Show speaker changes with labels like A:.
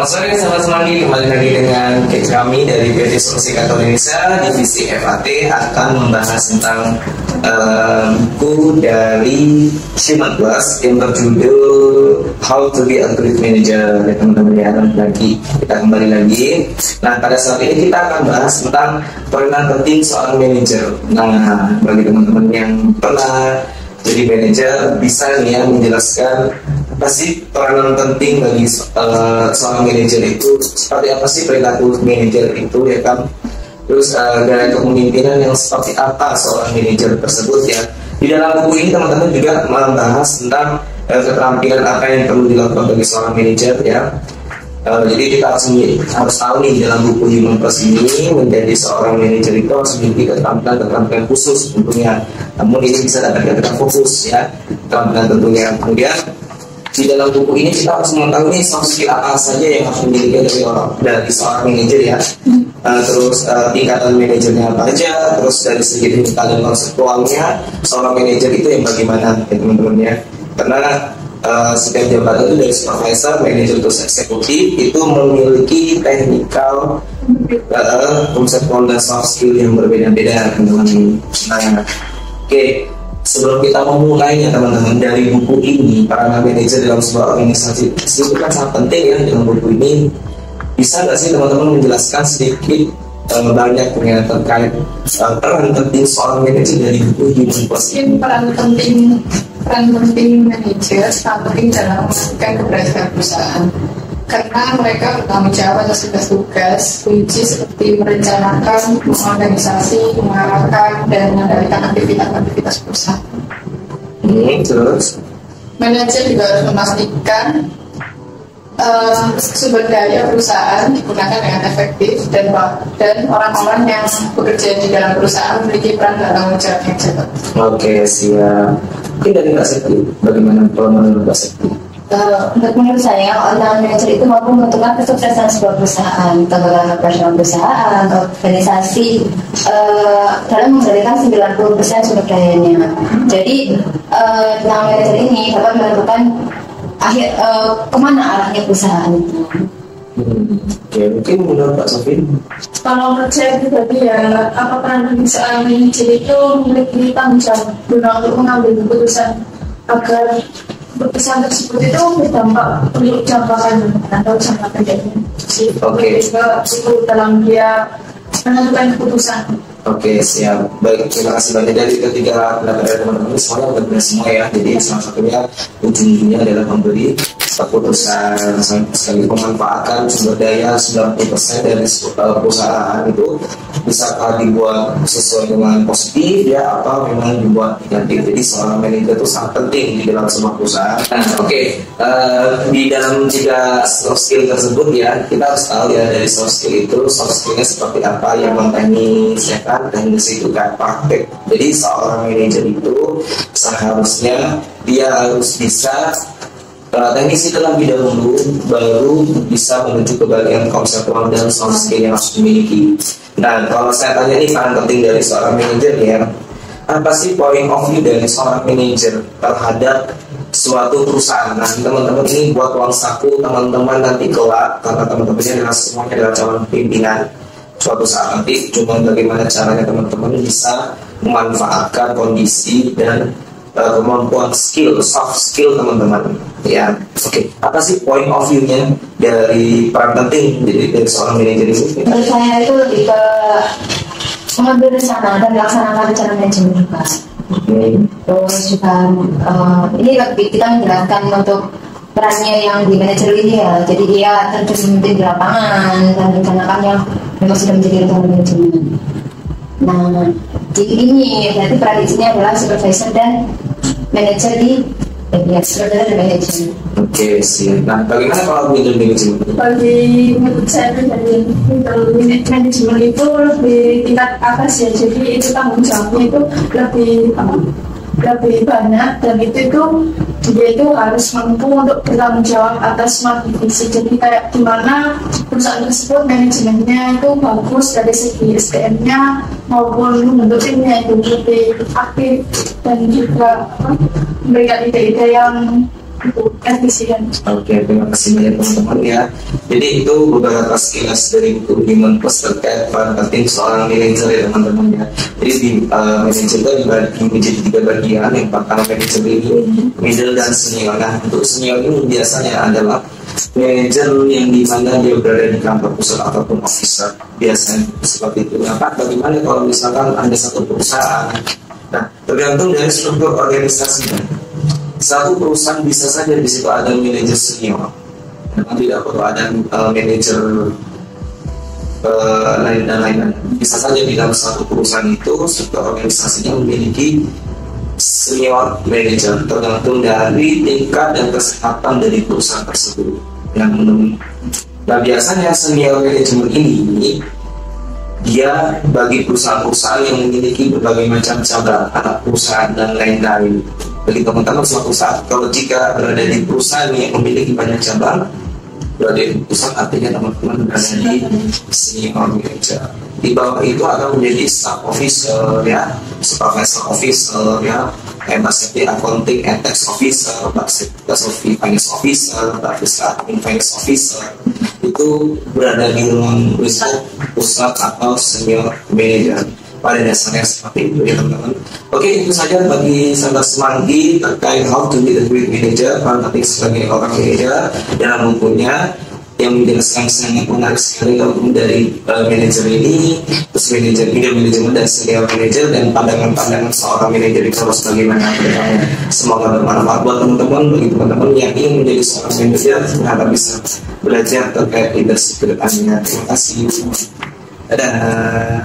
A: Selamat sore sahabat semanggi, kembali lagi dengan kami dari PT Solusi Kantor Indonesia divisi FAT akan membahas tentang buku dari Shimon Plus yang berjudul How to be a Great Manager. Ya teman-teman ya, lagi kita kembali lagi. Nah pada saat ini kita akan bahas tentang peranan penting seorang manajer. Nah bagi teman-teman yang pernah jadi manajer bisa nih ya menjelaskan apa sih peranan penting bagi seorang manajer itu, seperti apa sih perilaku manajer itu ya kan, terus gaya kepemimpinan yang seperti apa seorang manajer tersebut ya. Di dalam buku ini teman-teman juga membahas tentang keterampilan apa yang perlu dilakukan bagi seorang manajer ya. Jadi kita harus tahu nih dalam buku Human Plus ini menjadi seorang manajer itu harus memiliki keterampilan khusus tentunya. Namun ini bisa dapat kita fokus ya keterampilan tentunya. Kemudian di dalam buku ini kita harus mengetahui soft skill apa saja yang harus dimiliki dari seorang manajer ya. Terus tingkatan manajernya apa aja, terus dari segi teknikal dan konseptualnya seorang manajer itu yang bagaimana ya teman-teman ya. Karena setiap jabatan itu dari supervisor, manajer terus eksekutif itu memiliki teknikal, konseptual dan soft skill yang berbeda-beda teman-teman. Nah, oke. Sebelum kita memulainya teman-teman, dari buku ini peranan manajer dalam sebuah organisasi itu kan sangat penting ya. Dalam buku ini bisa nggak sih teman-teman menjelaskan sedikit banyak terkait peran penting seorang manajer dari buku Human Plus ini?
B: Peran penting manajer sangat penting dalam memastikan keberhasilan perusahaan, karena mereka bertanggung jawab atas tugas-tugas kunci seperti merencanakan, mengorganisasi, mengarahkan, dan mengendalikan aktivitas perusahaan.
A: Terus
B: manajer juga harus memastikan sumber daya perusahaan digunakan dengan efektif dan orang-orang yang bekerja di dalam perusahaan memiliki peran dan tanggung jawab yang jelas.
A: Oke, siap. Mungkin dari Mbak Sekti, bagaimana kalau menurut Mbak Sekti?
C: Menurut saya, orang manajer itu mampu menentukan kesuksesan sebuah perusahaan, kegagalan operasional perusahaan, organisasi dalam mengendalikan 90% sumber dayanya. Jadi, orang manajer ini dapat menentukan kemana arahnya perusahaan itu.
A: Ya, mungkin menurut Pak Sofin?
B: Kalau menurut saya pribadi ya, peran seorang manajer itu memiliki tanggung jawab guna untuk mengambil keputusan agar keputusan tersebut itu berdampak untuk jangka panjang atau jangka pendeknya.
A: Oke.
B: Juga itu dalam dia menentukan keputusan.
A: Oke, siap. Baik, terima kasih banyak dari ketiga pendapat dari teman-teman. Semuanya benar semua ya. Jadi salah satunya ujung-ujungnya adalah memberi keputusan, sekali memanfaatkan sumber daya 90% dari perusahaan itu bisakah dibuat sesuai dengan positif ya, atau memang dibuat negatif. Jadi seorang manajer itu sangat penting di dalam sebuah perusahaan. Nah, oke. Di dalam 3 soft skill tersebut ya, kita harus tahu ya dari soft skill itu, soft skillnya seperti apa, yang teknis ya kan, teknis itu kan praktek. Jadi seorang manajer itu seharusnya dia harus bisa teknisi terlebih dahulu, baru bisa menuju ke bagian konseptual dan soft skill yang harus dimiliki. Nah, kalau saya tanya nih peran penting dari seorang manajer ya, apa sih point of view dari seorang manajer terhadap suatu perusahaan? Nah, teman-teman ini buat uang saku teman-teman nanti kelak, karena teman-temannya adalah semuanya adalah calon pimpinan suatu saat nanti. Cuma bagaimana caranya teman-teman bisa memanfaatkan kondisi dan kemampuan skill, soft skill teman-teman ya. Oke. Apa sih point of view-nya dari peran penting dari seorang manajer itu?
C: Menurut saya itu lebih ke mengambil rencana dan melaksanakan rencana manajemen juga. Terus juga ini lebih kita menjelaskan untuk perannya yang di manajer ini ya. Jadi dia terjun di lapangan dan rencanakan yang memang sudah menjadi rencana manajemen. Nah, jadi ini berarti peran di sini adalah supervisor dan manajer di supervisor dan manajer.
A: Oke, siap. Nah, bagaimana kalau middle management?
B: Bagi menurut saya pribadi, middle management itu lebih tingkat atas ya. Jadi itu tanggung jawabnya itu lebih banyak, dan itu dia itu harus mampu untuk bertanggung jawab atas smart divisi. Jadi kayak gimana perusahaan tersebut manajemennya itu bagus dari segi SDM-nya maupun membentuk timnya itu lebih aktif, dan juga memberikan ide-ide yang efisien.
A: Oke, terima kasih banyak teman-teman ya. Jadi itu beberapa sekilas dari buku Human Plus terkait peran penting seorang manajer ya teman-teman ya. Jadi di manajer itu dibagi menjadi 3 bagian. Yang pertama manajer ini, middle dan senior. Nah untuk senior ini biasanya adalah manajer yang dimana dia berada di kantor pusat ataupun officer, biasanya seperti itu. Nah Pak, bagaimana kalau misalkan ada satu perusahaan? Nah tergantung dari struktur organisasinya. Satu perusahaan bisa saja di situ ada manajer senior, memang tidak perlu ada manajer lain dan lain-lain. Bisa saja di dalam satu perusahaan itu struktur organisasinya memiliki senior manager, tergantung dari tingkat dan kesehatan dari perusahaan tersebut yang menemui. Nah biasanya senior manajemen ini dia bagi perusahaan-perusahaan yang memiliki berbagai macam cabang, anak perusahaan dan lain-lain. Bagi teman-teman suatu saat, kalau jika berada di perusahaan yang memiliki banyak cabang, berada di pusat artinya teman-teman berada di senior manager. Di bawah itu akan menjadi staff officer ya, supervisor officer ya, seperti accounting and tax officer, seperti finance officer, admin finance officer. Itu berada di ruang pusat atau senior manager. Pada dasarnya seperti itu ya teman-teman. Oke, itu saja bagi sahabat Semanggi terkait how to be a great manager, peran penting sebagai orang manager dalam bukunya yang menjelaskan sangat menarik sekali kalau dari manajer ini, terus manajer middle manajemen dan senior manager, dan pandangan-pandangan seorang manajer itu harus bagaimana ke depannya. Semoga bermanfaat buat teman-teman. Bagi teman-teman yang ingin menjadi seorang manajer, harap bisa belajar terkait leadership ke depannya. Terima kasih. Dadah.